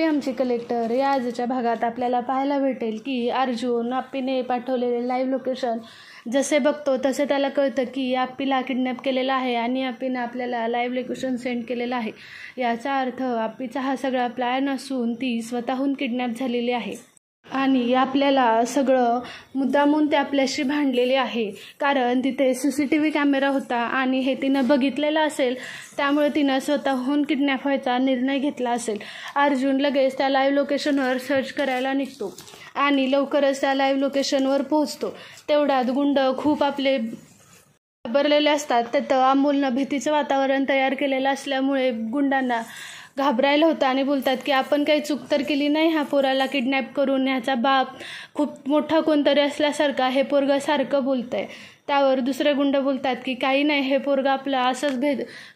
आमचे कलेक्टर या आजच्या भागात आपल्याला पाहायला भेटेल की अर्जुन आप्पीने पाठवलेले लाईव्ह लोकेशन जसे बघतो तसे त्याला कळतं की आप्पीला किडनॅप केलेला आहे आणि आप्पीने आपल्याला लाईव्ह लोकेशन सेंड केलेलं आहे। याचा अर्थ आप्पीचा हा सगळा प्लॅन असून ती स्वतःहून किडनॅप झालेली आहे आणि आपल्याला सगळं मुद्दामून ते आपल्याशी भांडलेले आहे, कारण तिथे CCTV कॅमेरा होता आणि हे तिनं बघितलेलं असेल, त्यामुळे तिनं स्वतःहून किडनॅप व्हायचा निर्णय घेतला असेल। अर्जुन लगेच त्या लाईव्ह लोकेशनवर सर्च करायला निघतो आणि लवकरच त्या लाईव्ह लोकेशनवर पोहोचतो। तेवढ्यात गुंड खूप आपले घाबरलेले असतात। तिथं अमोलनं भीतीचं वातावरण तयार केलेलं असल्यामुळे गुंडांना घाबरायला होतं आणि बोलतात की आपण काही चूक तर केली नाही, ह्या पोराला किडनॅप करून ह्याचा बाप खूप मोठा कोणतरी असल्यासारखा हे पोरगं सारखं बोलतंय। त्यावर दुसरे गुंड बोलतात की काही नाही, हे पोरगं आपलं असंच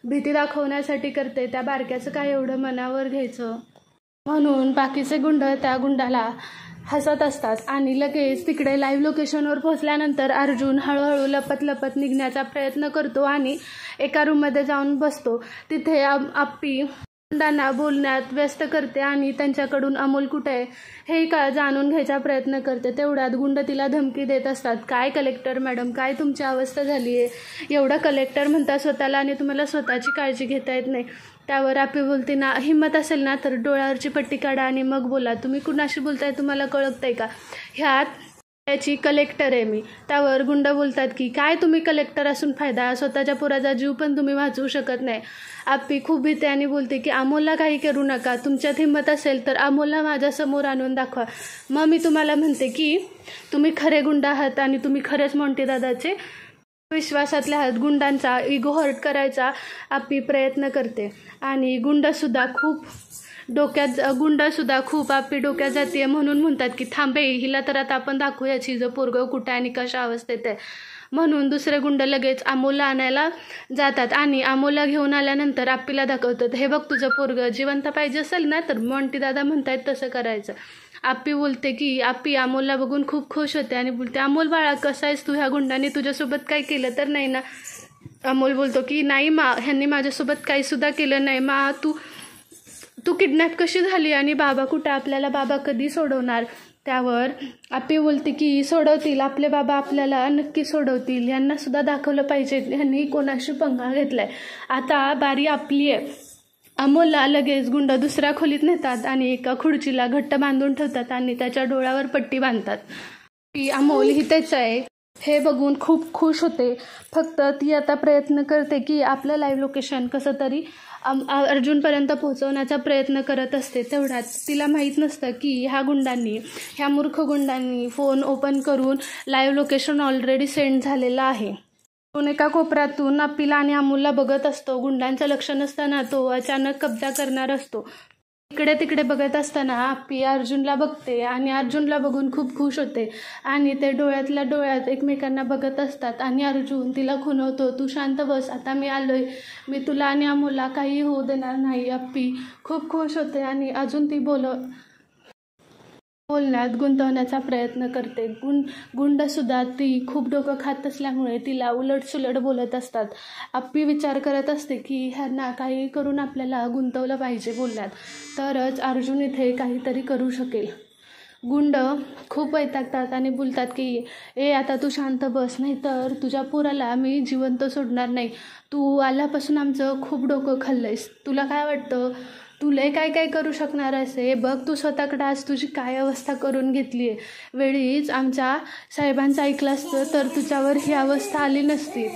भीती दाखवण्यासाठी करते, त्या बारक्याचं काय एवढं मनावर घ्यायचं। म्हणून बाकीचे गुंड त्या गुंडाला हसत असतात आणि लगेच तिकडे लाईव्ह लोकेशनवर पोहोचल्यानंतर अर्जुन हळूहळू लपत लपत निघण्याचा प्रयत्न करतो आणि एका रूममध्ये जाऊन बसतो। तिथे आप्पी गुंडांना बोलण्यात व्यस्त करते आणि त्यांच्याकडून अमोल कुठे आहे हे जाणून घ्यायचा प्रयत्न करते। तेवढ्यात गुंड तिला धमकी देत असतात, काय कलेक्टर मॅडम, काय तुमची अवस्था झाली आहे, एवढं कलेक्टर म्हणता स्वतःला आणि तुम्हाला स्वतःची काळजी घेता येत नाही। त्यावर आप्पी बोलते ना, हिम्मत असेल ना तर डोळ्यावरची पट्टी काढा आणि मग बोला, तुम्ही कुणाशी बोलताय तुम्हाला कळतंय का, ह्यात याची कलेक्टर आहे मी। त्यावर गुंड बोलतात की काय तुम्ही कलेक्टर असून फायदा, स्वतःच्या पोराचा जीव पण तुम्ही वाचवू शकत नाही। आप्पी खूप भीते आणि बोलते की अमोलला काही करू नका, तुमच्यात हिंमत असेल तर अमोलला माझ्यासमोर आणून दाखवा, मग मी तुम्हाला म्हणते की तुम्ही खरे गुंड आहात आणि तुम्ही खरेच मोंटी दादाचे विश्वासातल्या आहात। गुंडांचा इगो हर्ट करायचा आप्पी प्रयत्न करते आणि गुंडसुद्धा खूप आप्पी डोक्यात जाते, म्हणून म्हणतात की थांबे, हिला तर आता आपण दाखवूयाची जो पोरगं कुठे आणि कशा अवस्थेत आहे। म्हणून दुसरे गुंड लगेच अमोलला आणायला जातात आणि अमोलला घेऊन आल्यानंतर आप्पीला दाखवतात, हे बघ तुझं पोरगं जिवंत पाहिजे असेल ना तर मोंटी दादा म्हणतायत तसं करायचं। आप्पी बोलते की आप्पी अमोलला बघून खूप खुश होते आणि बोलते, अमोल बाळा कसा आहेस तू, ह्या गुंडांनी तुझ्यासोबत काय केलं तर नाही ना। अमोल बोलतो की नाही मा, ह्यांनी माझ्यासोबत काहीसुद्धा केलं नाही मा, तू किडनॅप कशी झाली आणि बाबा कुठं, आपल्याला बाबा कधी सोडवणार। त्यावर आप्पी बोलते की सोडवतील, आपले बाबा आपल्याला नक्की सोडवतील, यांना सुद्धा दाखवलं पाहिजे यांनी कोणाशी पंगा घेतलाय, आता बारी आपली आहे। अमोलला लगेच गुंड दुसऱ्या खोलीत नेतात आणि एका खुर्चीला घट्ट बांधून ठेवतात आणि त्याच्या डोळ्यावर पट्टी बांधतात। की अमोल हितेच आहे हे बघून खूप खुश होते, फक्त ती आता प्रयत्न करते की आपलं लाईव्ह लोकेशन कसं तरी अर्जुनपर्यंत पोहोचवण्याचा प्रयत्न करत असते। तेवढ्यात तिला माहीत नसतं की ह्या मूर्ख गुंडांनी फोन ओपन करून लाईव्ह लोकेशन ऑलरेडी सेंड झालेलं आहे। एका कोपऱ्यातून आप्पीला आणि अमोलला बघत असतो। गुंडांचं लक्ष नसताना तो अचानक कब्जा करणार असतो। इकडे तिकडे बघत असताना आप्पी अर्जुनला बघते आणि अर्जुनला बघून खूप खुश होते आणि ते डोळ्यातल्या डोळ्यात एकमेकांना बघत असतात आणि अर्जुन तिला खुणवतो, तू शांत बस, आता मी आलोय, मी तुला आणि अमोलला काही होऊ देणार नाही। आप्पी खूप खुश होते आणि अजून ती बोलण्यात गुंतवण्याचा प्रयत्न करते। गुंडसुद्धा ती खूप डोकं खात असल्यामुळे तिला उलटसुलट बोलत असतात। आप्पी विचार करत असते की ह्यांना काही करून आपल्याला गुंतवलं पाहिजे बोलण्यात, तरच अर्जुन इथे काहीतरी करू शकेल। गुंड खूप वैतागतात आणि बोलतात की आता तू शांत बस, नाही तर तुझ्या पोराला मी जिवंत सोडणार नाही, तू आल्यापासून आमचं खूप डोकं खाल्लंयस, तुला काय वाटतं तू लय काय करू शकणार असे, बघ तू स्वतःकडे आज तुझी काय अवस्था करून घेतली आहे, वेळीच आमच्या साहेबांचं ऐकलं असतं तर तुझ्यावर ही अवस्था आली नसती।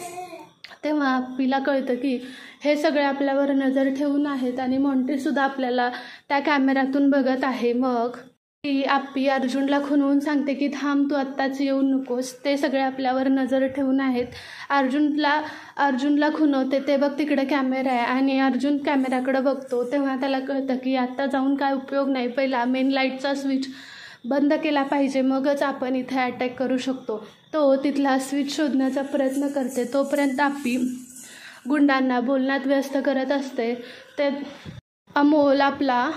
तेव्हा आप्पीला कळतं की हे सगळे आपल्यावर नजर ठेवून आहेत आणि मोंटीसुद्धा आपल्याला त्या कॅमेऱ्यातून बघत आहे। मग ती आप्पी अर्जुनला खुणवून सांगते की थांब, तू आत्ताच येऊ नकोस, ते सगळे आपल्यावर नजर ठेवून आहेत। अर्जुनला खुणवते, ते बघ तिकडे कॅमेरा आहे आणि अर्जुन कॅमेऱ्याकडे बघतो। तेव्हा त्याला कळतं की आत्ता जाऊन काय उपयोग नाही, पहिला मेन लाईटचा स्विच बंद केला पाहिजे, मगच आपण इथे अटॅक करू शकतो। तो तिथला स्विच शोधण्याचा प्रयत्न करते, तोपर्यंत आप्पी गुंडांना बोलण्यात व्यस्त करत असते। ते अमोल आपला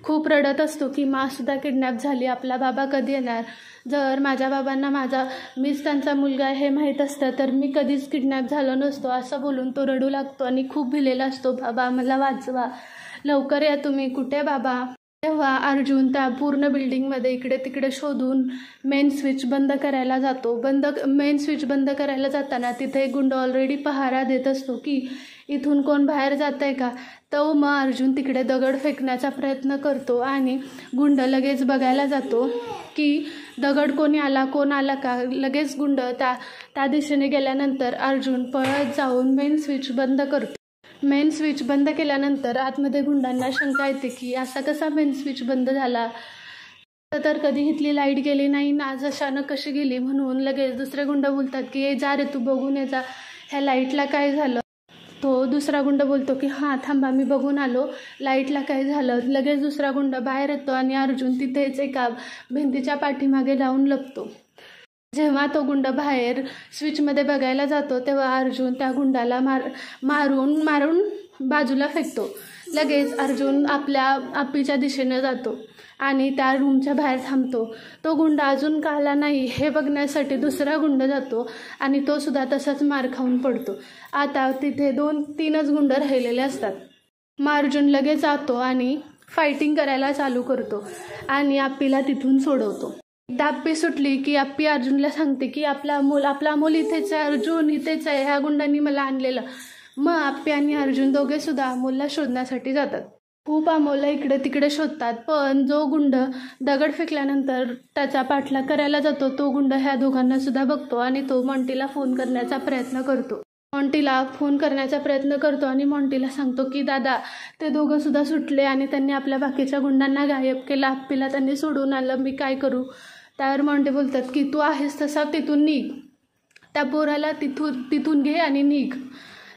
खूप रडत असतो की मासुद्धा किडनॅप झाली, आपला बाबा कधी येणार, जर माझ्या बाबांना मीच त्यांचा मुलगा हे माहीत असतं तर मी कधीच किडनॅप झालो नसतो, असं बोलून तो रडू लागतो आणि खूप भिलेला असतो, बाबा मला वाचवा, लवकर या तुम्ही, कुठे बाबा। तेव्हा अर्जुन त्या पूर्ण बिल्डिंगमध्ये इकडे तिकडे शोधून मेन स्विच बंद करायला जातो. मेन स्विच बंद करायला जाताना तिथे एक गुंड ऑलरेडी पहारा देत असतो की इथून कोण बाहेर जात आहे का. तो मग अर्जुन तिकडे दगड फेकण्याचा प्रयत्न करतो आणि गुंड लगेच बघायला जातो की दगड कोण आला का. लगेच गुंड त्या दिशेने गेल्यानंतर अर्जुन पळत जाऊन मेन स्विच बंद करतो. मेन स्विच बंद केल्यानंतर आतमध्ये गुंडांना शंका येते की असा कसा मेन स्विच बंद झाला, तर कधी इथली लाईट गेली नाही ना, आज अचानक कशी गेली. म्हणून लगेच दुसरे गुंड बोलतात की ये जा रे तू बघून ये जा, ह्या लाईटला काय झालं. तो दुसरा गुंड बोलतो की हां थांबा मी बघून आलो लाईटला काय झालं. लगेच दुसरा गुंड बाहेर येतो आणि अर्जुन तिथेच एका भिंतीच्या पाठीमागे जाऊन लपतो. जेव्हा तो गुंड बाहेर स्विचमध्ये बघायला जातो तेव्हा अर्जुन त्या गुंडाला मारून बाजूला फेकतो. लगेच अर्जुन आपल्या आप्पीच्या दिशेने जातो आणि त्या रूमच्या बाहेर थांबतो. तो गुंड अजून का आला नाही हे बघण्यासाठी दुसरा गुंड जातो आणि तो सुद्धा तसाच मार खाऊन पडतो. आता तिथे 2-3च गुंड राहिलेले असतात. मग अर्जुन लगेच जातो आणि फायटिंग करायला चालू करतो आणि आप्पीला तिथून सोडवतो. एकदा आप्पी सुटली की आप्पी अर्जुनला सांगते की आपला अमोल इथेच आहे, अर्जुन इथेच आहे, ह्या गुंडांनी मला आणलेलं. मग आप्पी आणि अर्जुन दोघे सुद्धा अमोलला शोधण्यासाठी जातात. खूप अमोलला इकडे तिकडे शोधतात, पण जो गुंड दगड फेकल्यानंतर त्याचा पाठलाग करायला जातो तो गुंड ह्या दोघांना सुद्धा बघतो आणि तो मॉन्टीला फोन करण्याचा प्रयत्न करतो आणि मॉन्टीला सांगतो की दादा ते दोघं सुद्धा सुटले आणि त्यांनी आपल्या बाकीच्या गुंडांना गायब केलं, आप्पीला त्यांनी सोडून आलं, मी काय करू. त्यावर मॉन्टी बोलतात की तू आहेस तसा तिथून निघ, त्या पोराला तिथून घे आणि निघ,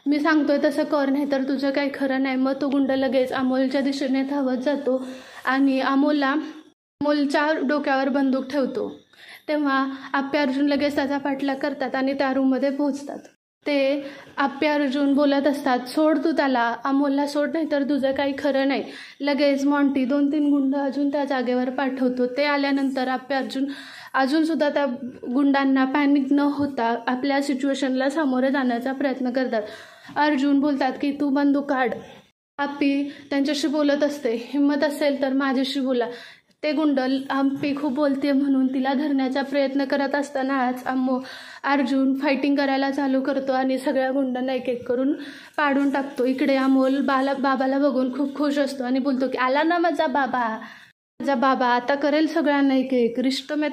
मी सांगतोय तसं कर, नाही तर तुझं काही खरं नाही. मग तो गुंड लगेच अमोलच्या दिशेने धावत जातो आणि अमोलच्या डोक्यावर बंदूक ठेवतो. तेव्हा आप्पी अर्जुन लगेच त्याचा पाठलाग करतात आणि त्या रूममध्ये पोहोचतात. ते आप्पी अर्जुन बोलत असतात सोड तू त्याला, अमोलला सोड, नाही तर तुझं काही खरं नाही. लगेच मॉन्टी 2-3 गुंड अजून त्या जागेवर पाठवतो. ते आल्यानंतर आप्पी अर्जुन अजूनसुद्धा त्या गुंडांना पॅनिक न होता आपल्या सिच्युएशनला सामोरे जाण्याचा प्रयत्न करतात. अर्जुन बोलतात की तू बंदूक काढ. आप्पी त्यांच्याशी बोलत असते, हिंमत असेल तर माझ्याशी बोला. ते गुंड आप्पी खूप बोलते म्हणून तिला धरण्याचा प्रयत्न करत असतानाच अर्जुन फायटिंग करायला चालू करतो आणि सगळ्या गुंडांना एक एक करून पाडून टाकतो. इकडे अमोल बाबाला बघून खूप खुश असतो आणि बोलतो की आला ना माझा बाबा आता करेल सगळ्यांना एक एक. रिश्ते में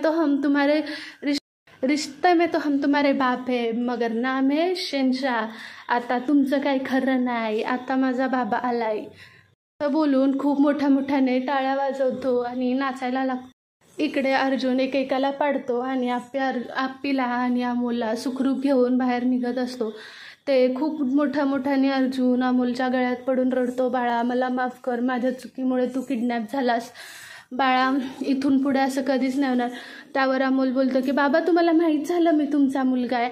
तो हम तुम्हारे बाप है मगर नाम है शहंशाह. आता तुमचं काही खरं नाही, आता माझा बाबा आलाय. असं बोलून खूप मोठ्याने टाळ्या वाजवतो आणि नाचायला लागतो. इकडे अर्जुन एकेकाला पाडतो आणि आप्पीला आणि अमोलला सुखरूप घेऊन बाहेर निघत असतो. ते खूप मोठ्याने अर्जुन अमोलच्या गळ्यात पडून रडतो, बाळा मला माफ कर, माझ्या चुकीमुळे तू किडनॅप झालास बाळा, इथून पुढे असं कधीच नाही होणार. त्यावर अमोल बोलतो की बाबा तुम्हाला माहीत झालं मी तुमचा मुलगा आहे.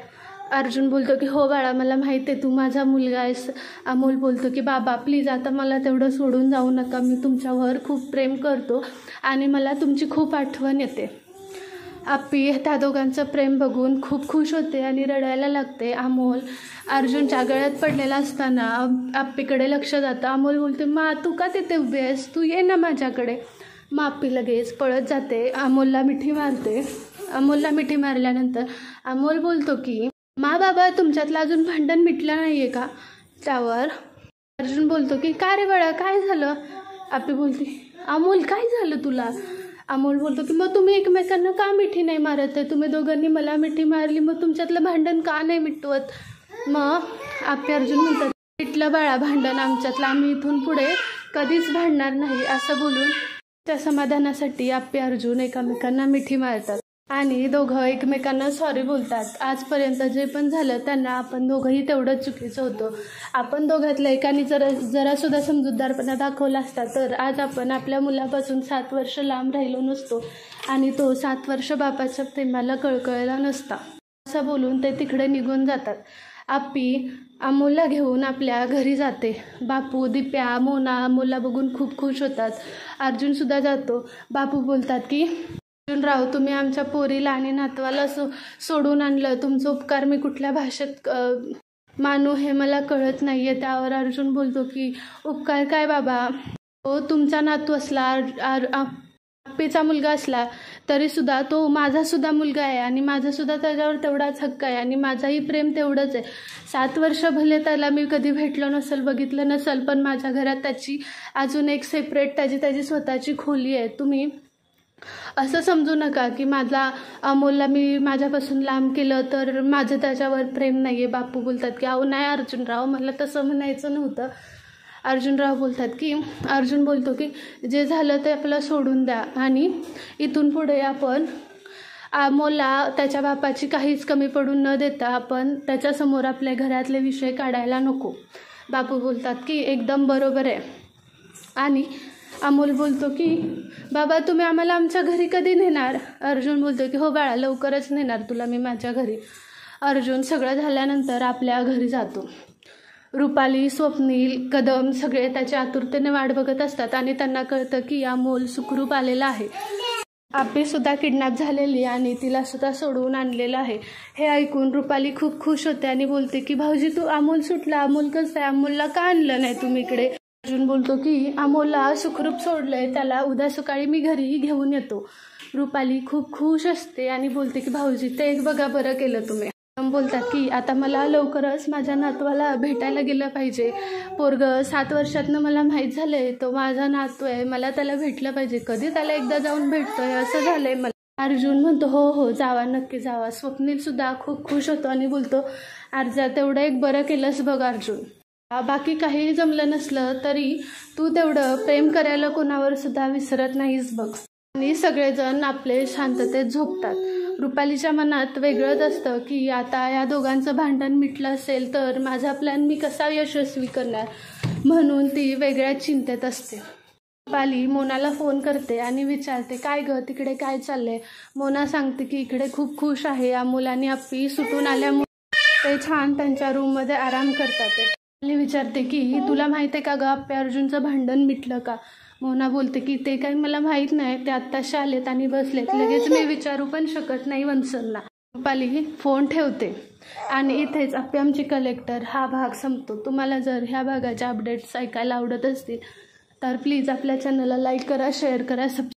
अर्जुन बोलतो की हो बाळा मला माहीत आहे तू माझा मुलगा आहेस. अमोल बोलतो की बाबा प्लीज आता मला तेवढं सोडून जाऊ नका, मी तुमच्यावर खूप प्रेम करतो आणि मला तुमची खूप आठवण येते. आप्पी त्या दोघांचं प्रेम बघून खूप खुश होते आणि रडायला लागते. अमोल अर्जुनच्या गळ्यात पडलेला असताना आप्पीकडे लक्ष जातं. अमोल बोलते मा तू का तिथे उभी आहेस, तू ये ना माझ्याकडे. मग आप्पी लगेच पळत जाते, अमोलला मिठी मारते. अमोलला मिठी मारल्यानंतर अमोल बोलतो की मा बाबा तुमच्यातलं अजून भांडण मिटलं नाही आहे का. त्यावर अर्जुन बोलतो की काय रे बाळा काय झालं. आप्पी बोलते अमोल काय झालं तुला. अमोल बोलतो की मग तुम्ही एकमेकांना का मिठी नाही मारत आहे, तुम्ही दोघांनी मला मिठी मारली, मग तुमच्यातलं भांडण का नाही मिटवत. मग आप्पी अर्जुन म्हणतात मिटलं बाळा भांडण आमच्यातलं, आम्ही इथून पुढे कधीच भांडणार नाही. असं बोलून त्या समाधानासाठी आप्पी अर्जुन एकमेकांना मिठी मारतात आणि दोघं एकमेकांना सॉरी बोलतात. आजपर्यंत जे पण झालं त्यांना आपण दोघंही तेवढंच चुकीचं होतं. आपण दोघातल्या एकाने जरासुद्धा समजूतदारपणा दाखवला असता तर आज आपण आपल्या मुलापासून 7 वर्ष लांब राहिलो नसतो आणि तो 7 वर्ष बापाच्या प्रेमाला कळकळला नसता. असं बोलून ते तिकडे निघून जातात. आप्पी अमोलला घेऊन आपल्या घरी जाते. बापू दिप्या मोना अमोलला बघून खूप खुश होतात. अर्जुनसुद्धा जातो. बापू बोलतात की अर्जुनराव तुम्ही आमच्या पोरीला आणि नातवाला सोडून आणलं, तुमचं उपकार मी कुठल्या भाषेत मानू हे मला कळत नाही आहे. त्यावर अर्जुन बोलतो की उपकार काय बाबा, तो तुमचा नातू असला, आप्पीचा मुलगा असला तरीसुद्धा तो माझासुद्धा मुलगा आहे आणि माझासुद्धा त्याच्यावर तेवढाच हक्क आहे आणि माझाही प्रेम तेवढंच आहे. 7 वर्ष भले त्याला मी कधी भेटलो नसेल, बघितलं नसेल, पण माझ्या घरात त्याची अजून एक सेपरेट त्याची स्वतःची खोली आहे. तुम्ही असं समजू नका की माझा अमोलला मी माझ्यापासून लांब केलं तर माझं त्याच्यावर प्रेम नाही आहे. बापू बोलतात की अहो नाही अर्जुनराव, मला तसं म्हणायचं नव्हतं. अर्जुनराव बोलतात की अर्जुन बोलतो की जे झालं ते आपलं सोडून द्या आणि इथून पुढे आपण अमोलला त्याच्या बापाची काहीच कमी पडून न देता आपण त्याच्यासमोर आपल्या घरातले विषय काढायला नको. बापू बोलतात की एकदम बरोबर आहे. आणि अमोल बोलतो की बाबा तुम्ही आम्हाला आमच्या घरी कधी नेणार? अर्जुन बोलतो की हो बाळा, लवकरच नेणार तुला मी माझ्या घरी. अर्जुन सगळं झाल्यानंतर आपल्या घरी जातो. रुपाली, स्वप्नील, कदम सगळे त्याच्या आतुरतेने वाट बघत असतात आणि त्यांना कळतं की अमोल सुखरूप आलेला आहे. आप्पीसुद्धा किडनॅप झालेली आणि तिलासुद्धा सोडवून आणलेलं आहे. हे ऐकून रुपाली खूप खुश होते आणि बोलते की भाऊजी तू अमोल सुटला, अमोल कसं आहे, अमोलला का आणलं नाही तुम्ही इकडे? अर्जुन बोलतो की अमोलला सुखरूप सोडलंय, त्याला उद्या सकाळी मी घरीही घेऊन येतो. रुपाली खूप खुश असते आणि बोलते की भाऊजी ते एक बघा बरं केलं तुम्ही. बोलतात की आता मला लवकरच माझ्या नातवाला भेटायला गेलं पाहिजे. पोरगं 7 वर्षातनं मला माहीत झालं आहे तो माझा नातू आहे, मला त्याला भेटलं पाहिजे. कधी त्याला एकदा जाऊन भेटतोय असं झालं आहे मला. अर्जुन म्हणतो हो हो जावा, नक्की जावा. स्वप्नीलसुद्धा खूप खुश होतो आणि बोलतो अर्जा तेवढं एक बरं केलंस बघ अर्जुन. बाकी काही जमलं नसलं तरी तू तेवढं प्रेम करायला कोणावर सुद्धा विसरत नाहीस बघ. आणि सगळेजण आपले शांततेत झोपतात. रुपालीच्या मनात वेगळंच असतं की आता या दोघांचं भांडण मिटलं असेल तर माझा प्लॅन मी कसा यशस्वी करणार, म्हणून ती वेगळ्याच चिंतेत असते. रुपाली मोनाला फोन करते आणि विचारते काय गं तिकडे काय चाललंय? मोना सांगते की इकडे खूप खुश आहे, अमोल आणि आप्पी सुटून आल्यामुळे ते छान त्यांच्या रूममध्ये आराम करतात. रुपाली विचारते की तुला माहिती आहे का गं आप्पी अर्जुनचं भांडण मिटलं का? मोना बोलते की ते काही मला माहीत नाही, ते आत्ताशा आलेत आणि बसलेत, लगेच मी विचारू पण शकत नाही वंसलला. रुपाली फोन ठेवते आणि इथेच आप्पी आमची कलेक्टर हा भाग संपतो. तुम्हाला जर ह्या भागाच्या अपडेट्स ऐकायला आवडत असतील तर प्लीज आपल्या चॅनलला लाईक करा, शेअर करा, सबस्क्राईब